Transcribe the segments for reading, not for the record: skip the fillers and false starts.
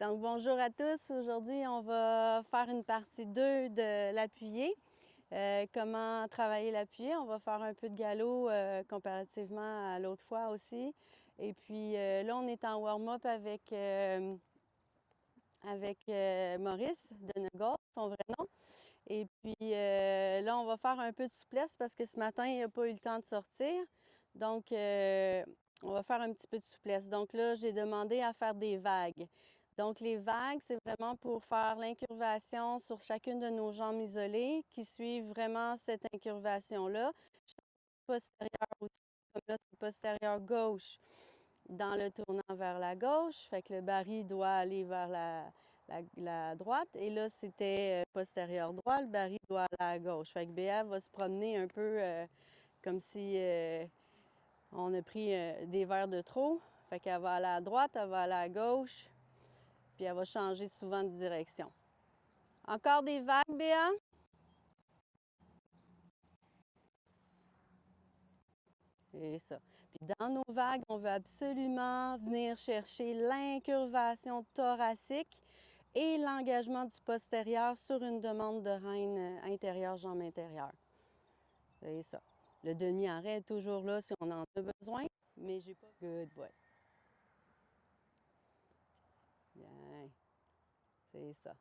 Donc, bonjour à tous. Aujourd'hui, on va faire une partie 2 de l'appuyé. Comment travailler l'appuyé. On va faire un peu de galop comparativement à l'autre fois aussi. Et puis là, on est en warm-up avec Maurice de Nogos, son vrai nom. Et puis là, on va faire un peu de souplesse parce que ce matin, il n'a pas eu le temps de sortir. Donc, on va faire un petit peu de souplesse. Donc là, j'ai demandé à faire des vagues. Donc, les vagues, c'est vraiment pour faire l'incurvation sur chacune de nos jambes isolées qui suivent vraiment cette incurvation-là. Postérieur aussi, comme là, c'est postérieur gauche dans le tournant vers la gauche. Fait que le baril doit aller vers la droite. Et là, c'était postérieur droit, le baril doit aller à gauche. Fait que Béa va se promener un peu comme si on a pris des verres de trop. Fait qu'elle va aller à droite, elle va aller à gauche, puis elle va changer souvent de direction. Encore des vagues, Béa? Et ça. Puis dans nos vagues, on veut absolument venir chercher l'incurvation thoracique et l'engagement du postérieur sur une demande de reine intérieure, jambe intérieure. C'est ça. Le demi-arrêt est toujours là si on en a besoin, mais j'ai pas... Good boy. Bien. C'est ça.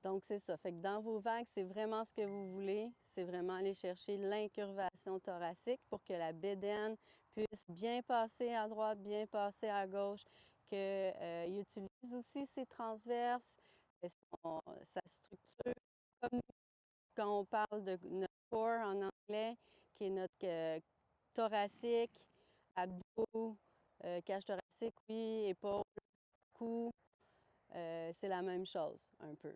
Donc, c'est ça. Fait que dans vos vagues, c'est vraiment ce que vous voulez. C'est vraiment aller chercher l'incurvation thoracique pour que la bédaine puisse bien passer à droite, bien passer à gauche, qu'il utilise aussi ses transverses, sa structure, comme quand on parle de notre core en anglais, qui est notre thoracique, abdos, cage thoracique, oui, épaules, cou, c'est la même chose, un peu.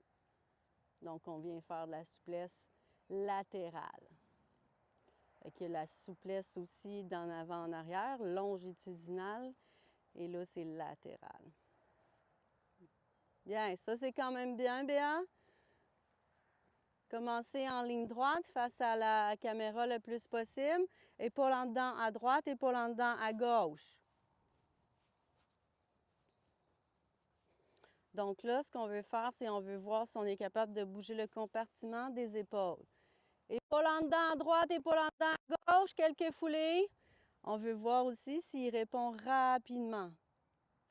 Donc, on vient faire de la souplesse latérale. Fait que la souplesse aussi d'en avant en arrière, longitudinale, et là, c'est latéral. Bien, ça, c'est quand même bien, Béa. Commencez en ligne droite face à la caméra le plus possible. Épaule en dedans à droite, épaule en dedans à gauche. Donc là, ce qu'on veut faire, c'est on veut voir si on est capable de bouger le compartiment des épaules. Épaule en dedans à droite, épaule en dedans à gauche, quelques foulées. On veut voir aussi s'il répond rapidement.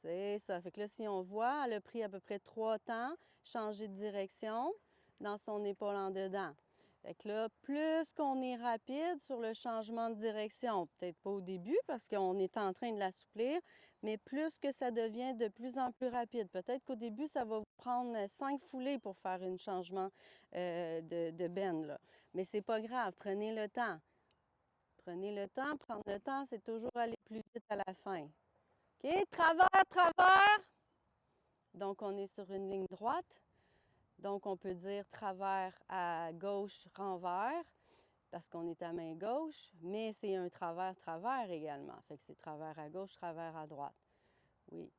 C'est ça. Fait que là, si on voit, elle a pris à peu près 3 temps, changer de direction dans son épaule en dedans. Fait que là, plus qu'on est rapide sur le changement de direction, peut-être pas au début parce qu'on est en train de l'assouplir, mais plus que ça devient de plus en plus rapide. Peut-être qu'au début, ça va vous prendre 5 foulées pour faire un changement de bend, là. Mais c'est pas grave, prenez le temps. Prenez le temps. Prendre le temps, c'est toujours aller plus vite à la fin. OK? Travers, travers. Donc, on est sur une ligne droite. Donc, on peut dire travers à gauche, renvers, parce qu'on est à main gauche, mais c'est un travers, travers également. Fait que c'est travers à gauche, travers à droite. Oui,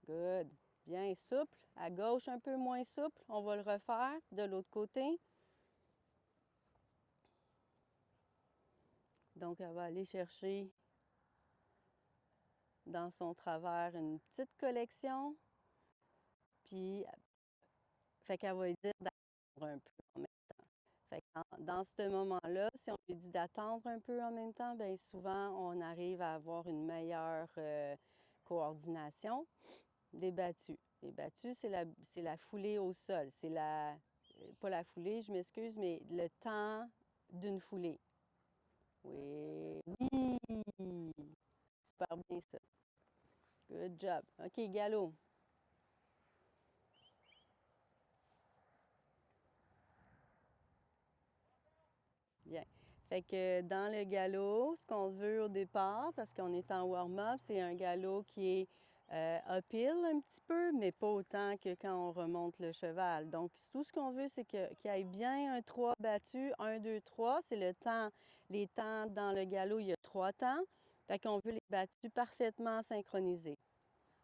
good. Bien souple. À gauche, un peu moins souple. On va le refaire de l'autre côté. Donc, elle va aller chercher dans son travers une petite collection. Puis, fait qu'elle va lui dire d'attendre un peu en même temps. Fait que dans ce moment-là, si on lui dit d'attendre un peu en même temps, bien souvent, on arrive à avoir une meilleure coordination des battues. Les battues, c'est la foulée au sol. C'est la, pas la foulée, je m'excuse, mais le temps d'une foulée. Oui, oui, super bien ça. Good job. OK, galop. Bien. Fait que dans le galop, ce qu'on veut au départ, parce qu'on est en warm-up, c'est un galop qui est uphill un petit peu, mais pas autant que quand on remonte le cheval. Donc, tout ce qu'on veut, c'est qu'il y ait bien un 3 battu, 1, 2, 3. C'est le temps, les temps dans le galop, il y a 3 temps. Fait qu'on veut les battus parfaitement synchronisés.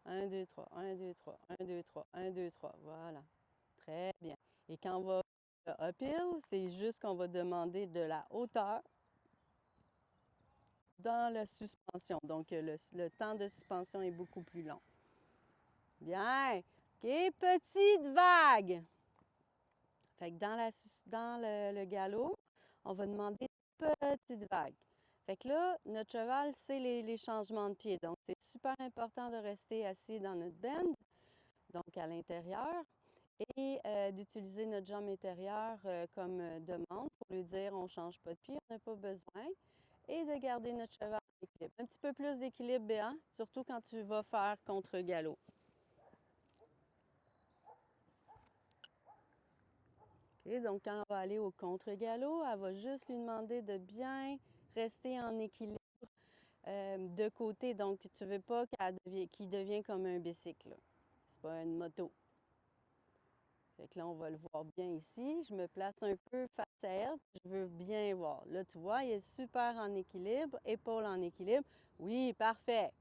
1, 2, 3, 1, 2, 3, 1, 2, 3, 1, 2, 3. Voilà. Très bien. Et quand on va uphill, c'est juste qu'on va demander de la hauteur dans la suspension. Donc, le temps de suspension est beaucoup plus long. Bien. OK, petite vague. Fait que dans le galop, on va demander une petite vague. Fait que là, notre cheval sait les changements de pied. Donc, c'est super important de rester assis dans notre bend, donc à l'intérieur, et d'utiliser notre jambe intérieure comme demande pour lui dire on ne change pas de pied, on n'a pas besoin, et de garder notre cheval en équilibre. Un petit peu plus d'équilibre, Béa, surtout quand tu vas faire contre-galop. OK, donc quand on va aller au contre-galop, elle va juste lui demander de bien rester en équilibre de côté. Donc, tu ne veux pas qu'il devienne comme un bicycle. C'est pas une moto. Fait que là, on va le voir bien ici. Je me place un peu face à elle. Je veux bien voir. Là, tu vois, il est super en équilibre. Épaule en équilibre. Oui, parfait.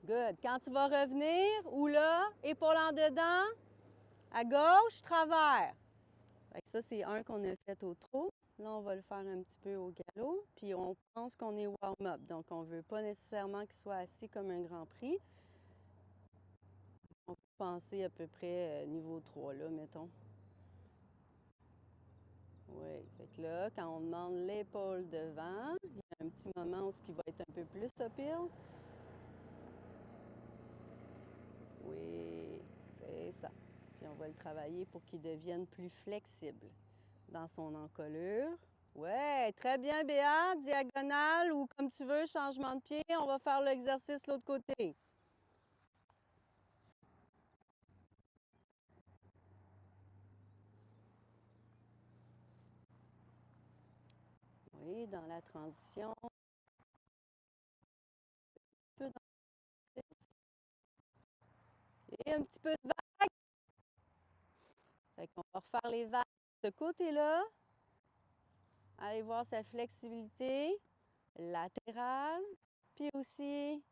Good. Quand tu vas revenir, ou là, épaule en dedans, à gauche, travers. Fait que ça, c'est un qu'on a fait au trot. Là, on va le faire un petit peu au galop. Puis on pense qu'on est warm-up. Donc, on ne veut pas nécessairement qu'il soit assis comme un Grand Prix. On peut penser à peu près niveau 3, là, mettons. Oui. Fait que là, quand on demande l'épaule devant, il y a un petit moment où ce qui va être un peu plus uphill. Oui, c'est ça. Puis on va le travailler pour qu'il devienne plus flexible dans son encolure. Ouais, très bien, Béa. Diagonale ou comme tu veux, changement de pied. On va faire l'exercice de l'autre côté. Oui, dans la transition. Un peu dans et un petit peu de vague. Fait qu'on va refaire les vagues de ce côté-là. Allez voir sa flexibilité latérale. Puis aussi,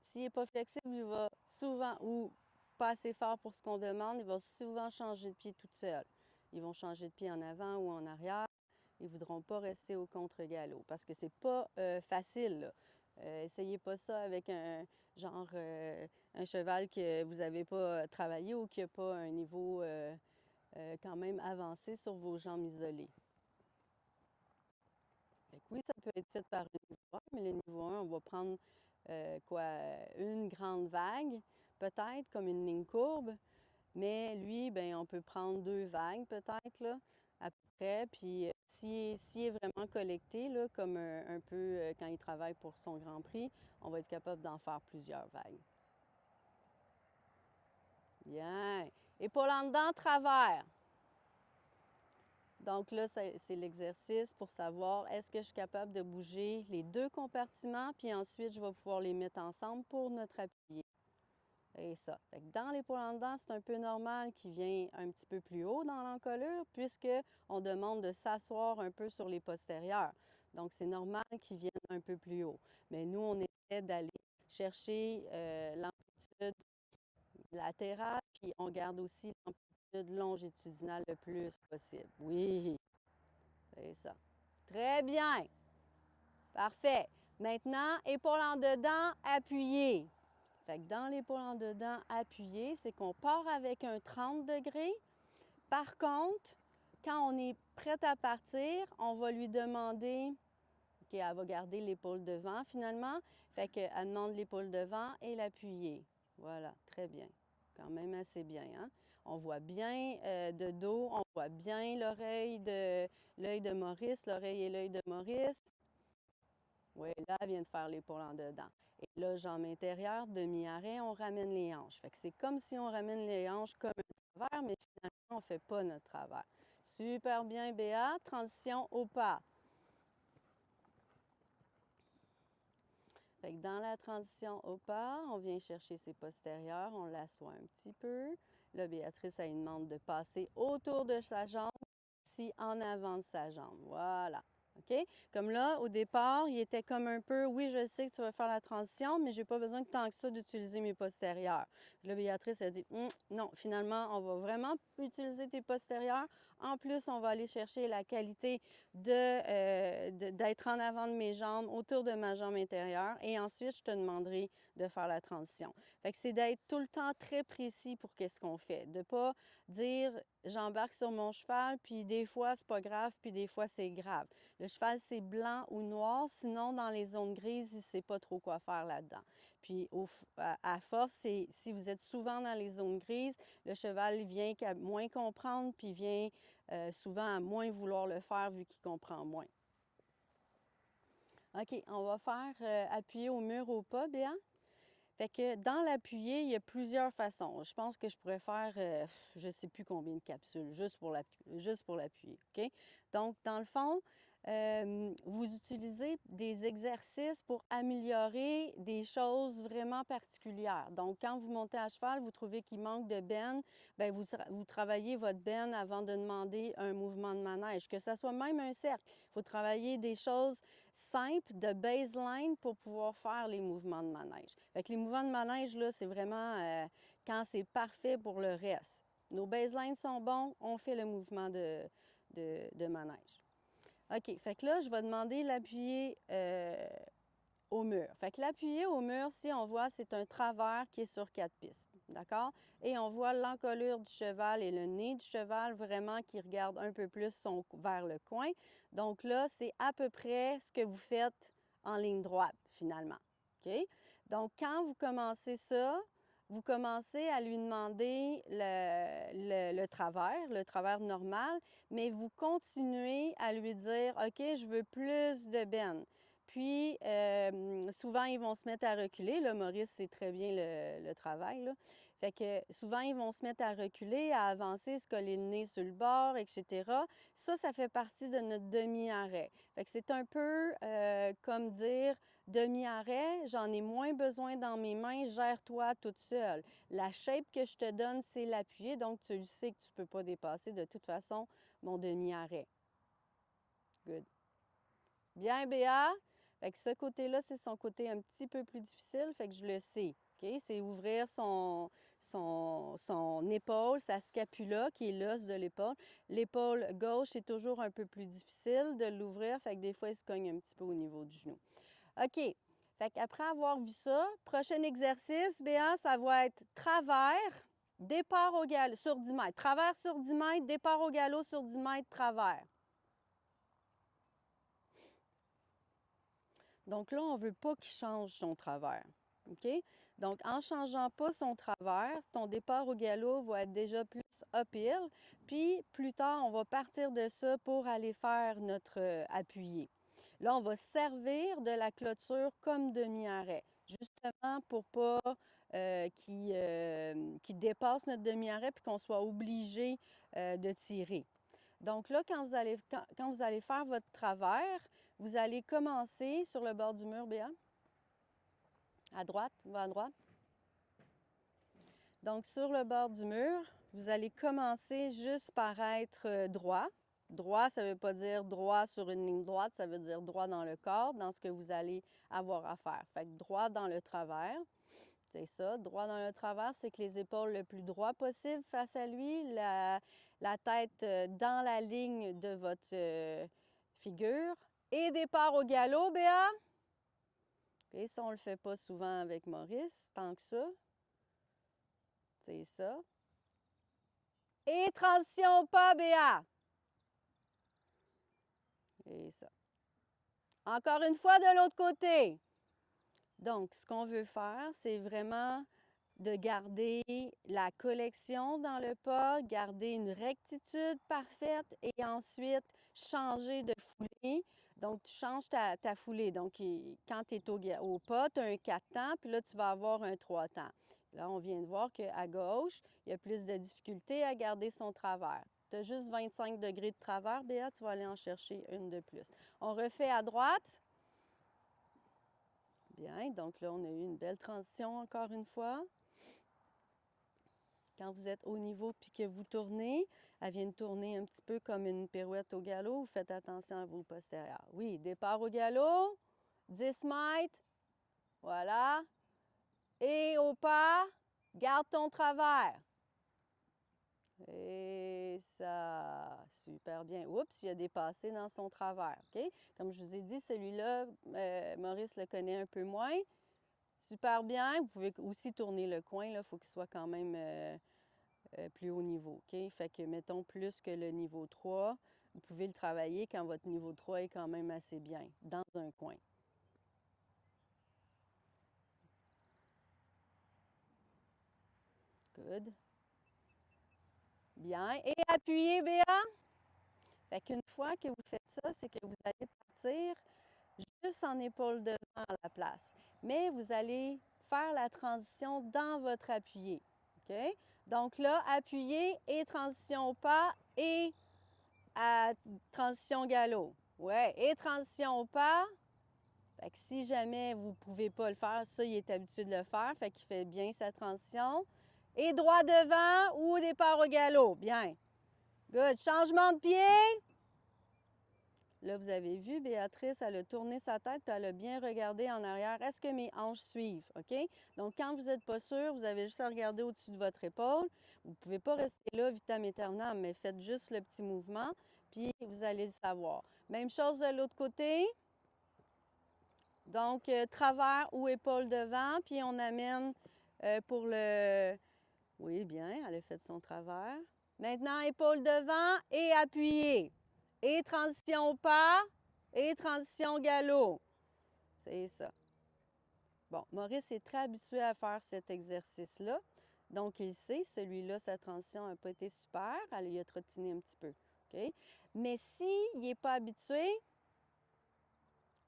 s'il n'est pas flexible, il va souvent, ou pas assez fort pour ce qu'on demande, il va souvent changer de pied tout seul. Ils vont changer de pied en avant ou en arrière. Ils ne voudront pas rester au contre-galop parce que c'est pas facile, là. Essayez pas ça avec un cheval que vous n'avez pas travaillé ou qui n'a pas un niveau quand même avancé sur vos jambes isolées. Fait que oui, ça peut être fait par le niveau 1, mais le niveau 1, on va prendre une grande vague, peut-être, comme une ligne courbe. Mais lui, ben, on peut prendre 2 vagues, peut-être, là, à peu près. Puis s'il est vraiment collecté, là, comme un peu quand il travaille pour son Grand Prix, on va être capable d'en faire plusieurs vagues. Bien. Épaule en dedans, travers. Donc là, c'est l'exercice pour savoir est-ce que je suis capable de bouger les 2 compartiments, puis ensuite, je vais pouvoir les mettre ensemble pour notre appui. Et ça. Fait que dans l'épaule en dedans, c'est un peu normal qu'il vient un petit peu plus haut dans l'encolure, puisqu'on demande de s'asseoir un peu sur les postérieurs. Donc, c'est normal qu'il vienne un peu plus haut. Mais nous, on essaie d'aller chercher l'amplitude latérale, puis on garde aussi l'amplitude longitudinale le plus possible. Oui, c'est ça. Très bien. Parfait. Maintenant, épaule en dedans, appuyée. Fait que dans l'épaule en dedans, appuyée, c'est qu'on part avec un 30 degrés. Par contre, quand on est prête à partir, on va lui demander, OK, elle va garder l'épaule devant finalement. Fait qu'elle demande l'épaule devant et l'appuyer. Voilà, très bien. Quand même assez bien, hein? On voit bien de dos, on voit bien l'œil de Maurice, l'oreille et l'œil de Maurice. Oui, là, elle vient de faire l'épaule en dedans. Et là, jambe intérieure, demi-arrêt, on ramène les hanches. Fait que c'est comme si on ramène les hanches comme un travers, mais finalement, on ne fait pas notre travers. Super bien, Béa. Transition au pas. Fait que dans la transition au pas, on vient chercher ses postérieurs, on l'assoit un petit peu. Là, Béatrice, elle demande de passer autour de sa jambe, ici en avant de sa jambe. Voilà. OK? Comme là, au départ, il était comme un peu, oui, je sais que tu vas faire la transition, mais j'ai pas besoin de tant que ça d'utiliser mes postérieurs. Là, Béatrice a dit, non, finalement, on va vraiment utiliser tes postérieurs En plus, on va aller chercher la qualité d'être en avant de mes jambes, autour de ma jambe intérieure. Et ensuite, je te demanderai de faire la transition. Fait que c'est d'être tout le temps très précis pour qu'est-ce qu'on fait. De ne pas dire j'embarque sur mon cheval, puis des fois c'est pas grave, puis des fois c'est grave. Le cheval c'est blanc ou noir, sinon dans les zones grises, il ne sait pas trop quoi faire là-dedans. Puis à force, si vous êtes souvent dans les zones grises, le cheval vient qu'à moins comprendre, puis vient souvent à moins vouloir le faire vu qu'il comprend moins. OK, on va faire appuyer au mur au pas, Béa. Fait que dans l'appuyer, il y a plusieurs façons. Je pense que je pourrais faire, je ne sais plus combien de capsules, juste pour l'appuyer, OK? Donc, dans le fond, vous utilisez des exercices pour améliorer des choses vraiment particulières. Donc, quand vous montez à cheval, vous trouvez qu'il manque de benne, bien, vous travaillez votre benne avant de demander un mouvement de manège, que ce soit même un cercle. Il faut travailler des choses simples de baseline pour pouvoir faire les mouvements de manège. Fait que les mouvements de manège, là, c'est vraiment quand c'est parfait pour le reste. Nos baselines sont bons, on fait le mouvement de manège. OK, fait que là, je vais demander l'appuyer au mur. Fait que l'appuyer au mur, si on voit, c'est un travers qui est sur 4 pistes, d'accord? Et on voit l'encolure du cheval et le nez du cheval vraiment qui regarde un peu plus vers le coin. Donc là, c'est à peu près ce que vous faites en ligne droite, finalement, OK? Donc, quand vous commencez ça, vous commencez à lui demander le travers normal, mais vous continuez à lui dire, OK, je veux plus de benne. Puis, souvent, ils vont se mettre à reculer. Là, Maurice, c'est très bien le travail, là. Fait que souvent, ils vont se mettre à reculer, à avancer, se coller le nez sur le bord, etc. Ça fait partie de notre demi-arrêt. Fait que c'est un peu comme dire demi-arrêt, j'en ai moins besoin dans mes mains, gère-toi toute seule. La shape que je te donne, c'est l'appuyer, donc tu le sais que tu ne peux pas dépasser de toute façon mon demi-arrêt. Good. Bien, Béa. Fait que ce côté-là, c'est son côté un petit peu plus difficile, fait que je le sais. OK? C'est ouvrir son épaule, sa scapula, qui est l'os de l'épaule. L'épaule gauche, c'est toujours un peu plus difficile de l'ouvrir, fait que des fois, il se cogne un petit peu au niveau du genou. OK. Fait qu'après avoir vu ça, prochain exercice, Béa, ça va être travers, départ au galop sur 10 mètres. Travers sur 10 mètres, départ au galop sur 10 mètres, travers. Donc là, on ne veut pas qu'il change son travers. OK? Donc, en ne changeant pas son travers, ton départ au galop va être déjà plus uphill. Puis, plus tard, on va partir de ça pour aller faire notre appuyé. Là, on va servir de la clôture comme demi-arrêt, justement pour pas qu'il dépasse notre demi-arrêt puis qu'on soit obligé de tirer. Donc là, quand vous allez faire votre travers, vous allez commencer sur le bord du mur, Béa. À droite, va à droite. Donc, sur le bord du mur, vous allez commencer juste par être droit. Droit, ça ne veut pas dire droit sur une ligne droite, ça veut dire droit dans le corps, dans ce que vous allez avoir à faire. Fait que droit dans le travers, c'est ça. Droit dans le travers, c'est que les épaules le plus droit possible face à lui, la tête dans la ligne de votre figure. Et départ au galop, Béa. Et ça, on ne le fait pas souvent avec Maurice, tant que ça. C'est ça. Et transition pas, Béa. Et ça. Encore une fois de l'autre côté. Donc, ce qu'on veut faire, c'est vraiment de garder la collection dans le pas, garder une rectitude parfaite et ensuite changer de foulée. Donc, tu changes ta foulée. Donc, quand tu es au pas, tu as un 4 temps, puis là, tu vas avoir un 3 temps. Là, on vient de voir qu'à gauche, il y a plus de difficulté à garder son travers. Tu as juste 25 degrés de travers, Béa, tu vas aller en chercher une de plus. On refait à droite. Bien, donc là, on a eu une belle transition encore une fois. Quand vous êtes au niveau puis que vous tournez, elle vient de tourner un petit peu comme une pirouette au galop. Vous faites attention à vos postérieurs. Oui, départ au galop, 10 mètres, voilà. Et au pas, garde ton travers. Et ça, super bien. Oups, il a dépassé dans son travers, OK? Comme je vous ai dit, celui-là, Maurice le connaît un peu moins. Super bien. Vous pouvez aussi tourner le coin, là. Il faut qu'il soit quand même plus haut niveau, OK? Fait que, mettons, plus que le niveau 3, vous pouvez le travailler quand votre niveau 3 est quand même assez bien, dans un coin. Good. Bien. Et appuyez, Béa. Fait qu'une fois que vous faites ça, c'est que vous allez partir juste en épaule devant à la place. Mais vous allez faire la transition dans votre appuyé. OK? Donc là, appuyé et transition au pas et transition galop. Ouais, et transition au pas. Fait que si jamais vous ne pouvez pas le faire, ça, il est habitué de le faire. Fait qu'il fait bien sa transition. Et droit devant ou départ au galop. Bien. Good. Changement de pied. Là, vous avez vu, Béatrice, elle a tourné sa tête puis elle a bien regardé en arrière. Est-ce que mes hanches suivent? OK? Donc, quand vous n'êtes pas sûr, vous avez juste à regarder au-dessus de votre épaule. Vous ne pouvez pas rester là vitam aeternam, mais faites juste le petit mouvement, puis vous allez le savoir. Même chose de l'autre côté. Donc, travers ou épaule devant, puis on amène pour le... Oui, bien, elle a fait son travers. Maintenant, épaule devant et appuyé. Et transition pas et transition galop. C'est ça. Bon, Maurice est très habitué à faire cet exercice-là. Donc, il sait, celui-là, sa transition n'a pas été super. Elle lui a trottiné un petit peu. OK? Mais s'il n'est pas habitué,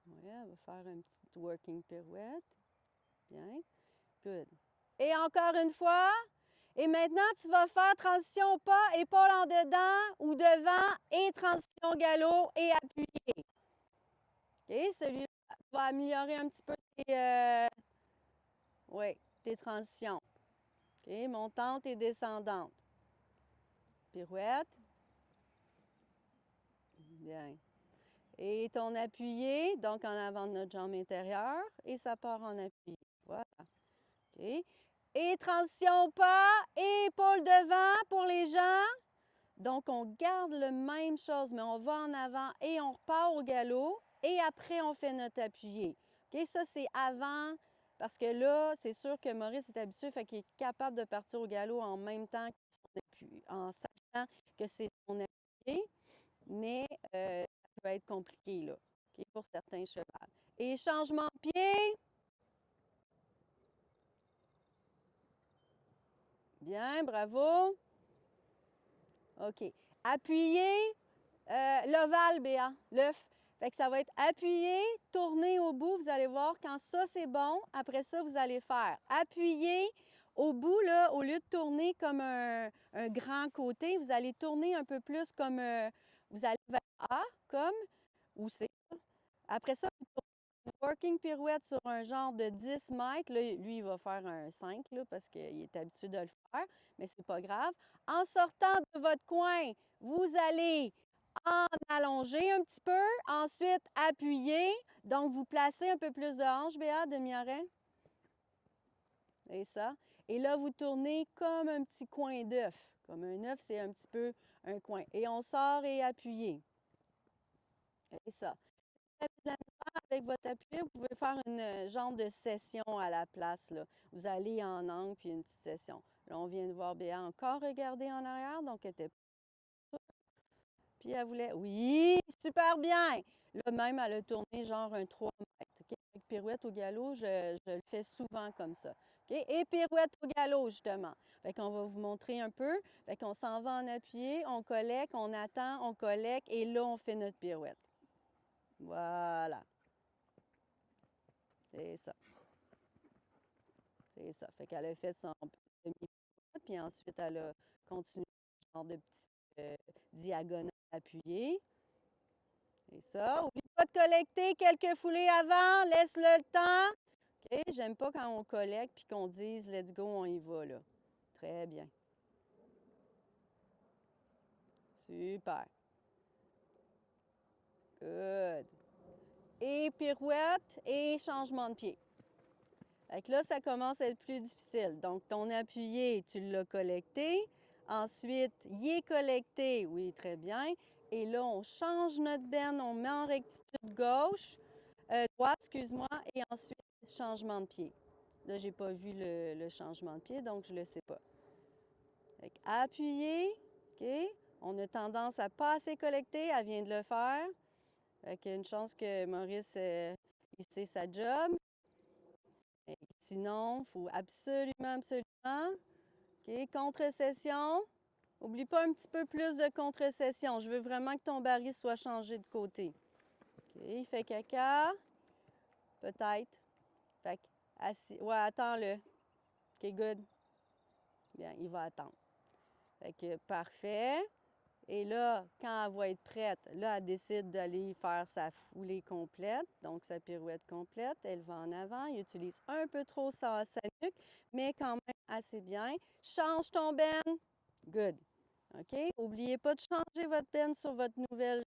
ouais, elle va faire un petit working pirouette. Bien. Good. Et encore une fois. Et maintenant, tu vas faire transition pas, épaule en dedans ou devant et transition galop et appuyé. OK? Celui-là va améliorer un petit peu tes transitions. OK? Montante et descendante. Pirouette. Bien. Et ton appuyé, donc en avant de notre jambe intérieure, et ça part en appui. Voilà. OK? Et transition pas, et épaule devant pour les gens. Donc, on garde la même chose, mais on va en avant et on repart au galop. Et après, on fait notre appuyé. OK? Ça, c'est avant, parce que là, c'est sûr que Maurice est habitué, fait qu'il est capable de partir au galop en même temps que son appui, en sachant que c'est son appuyé, mais ça peut être compliqué, là, OK, pour certains chevals. Et changement de pied. Bien, bravo. OK. Appuyez. L'ovale, Béa, l'œuf. Fait que ça va être appuyé, tourner au bout. Vous allez voir, quand ça, c'est bon, après ça, vous allez faire appuyer au bout, là, au lieu de tourner comme un grand côté, vous allez tourner un peu plus comme, vous allez vers A, comme, ou C. Après ça, vous tournez une working pirouette sur un genre de 10 mètres. Là, lui, il va faire un 5, là, parce qu'il est habitué de le faire, mais c'est pas grave. En sortant de votre coin, vous allez en allonger un petit peu, ensuite appuyer. Donc, vous placez un peu plus de hanche, Béa, demi-arrêt. Et ça. Et là, vous tournez comme un petit coin d'œuf. Comme un œuf, c'est un petit peu un coin. Et on sort et appuyez. Et ça. Avec votre appui, vous pouvez faire une genre de session à la place, là. Vous allez en angle, puis une petite session. Là, on vient de voir Béa encore regarder en arrière, donc elle était... Puis elle voulait... Oui, super bien! Là, même, elle a tourné genre un 3 mètres. OK? Avec pirouette au galop, je le fais souvent comme ça. OK? Et pirouette au galop, justement. Fait qu'on va vous montrer un peu. Fait qu'on s'en va en appuyé, on collecte, on attend, on collecte, et là, on fait notre pirouette. Voilà. C'est ça. C'est ça. Fait qu'elle a fait son demi-pirouette, puis ensuite, elle a continué ce genre de petite diagonale appuyée. C'est ça. Oublie pas de collecter quelques foulées avant. Laisse-le le temps. OK? J'aime pas quand on collecte puis qu'on dise let's go, on y va, là. Très bien. Super. Good. Et pirouette et changement de pied. Fait que là, ça commence à être plus difficile. Donc, ton appuyé, tu l'as collecté. Ensuite, il est collecté. Oui, très bien. Et là, on change notre bend, on met en rectitude gauche, droite, excuse-moi, et ensuite, changement de pied. Là, je n'ai pas vu le changement de pied, donc je ne le sais pas. Appuyer, OK? On a tendance à pas assez collecter, elle vient de le faire. Fait qu'il y a une chance que Maurice, il sait sa job. Et sinon, il faut absolument, absolument. OK, contre-session. Oublie pas un petit peu plus de contre-session. Je veux vraiment que ton baril soit changé de côté. OK, il fait caca. Peut-être. Fait que, assis. Ouais, attends-le. OK, good. Bien, il va attendre. Fait que, parfait. Et là, quand elle va être prête, là, elle décide d'aller faire sa foulée complète, donc sa pirouette complète. Elle va en avant, il utilise un peu trop sa nuque, mais quand même assez bien. Change ton bend. Good. OK? N'oubliez pas de changer votre bend sur votre nouvelle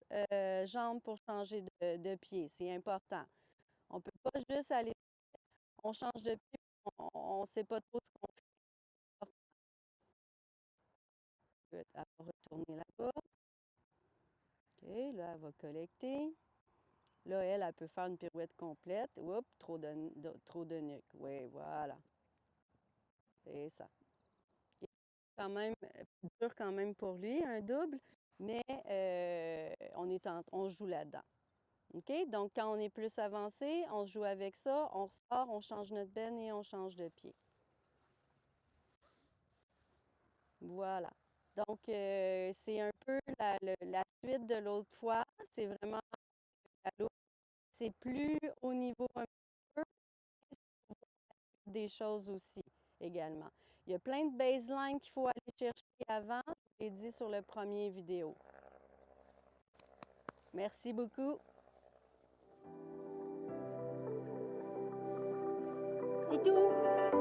jambe pour changer de pied. C'est important. On ne peut pas juste aller, on change de pied, on ne sait pas trop ce qu'on fait. Good. Elle va retourner là-bas. OK, là, elle va collecter. Là, elle peut faire une pirouette complète. Oups, trop de nuque. Oui, voilà. C'est ça. OK. Quand même, dur quand même pour lui, un double, mais on joue là-dedans. OK? Donc, quand on est plus avancé, on joue avec ça, on sort, on change notre benne et on change de pied. Voilà. Donc, c'est un peu la suite de l'autre fois. C'est vraiment c'est plus au niveau un peu des choses aussi également. Il y a plein de baselines qu'il faut aller chercher avant. Je l'ai dit sur le premier vidéo. Merci beaucoup. C'est tout.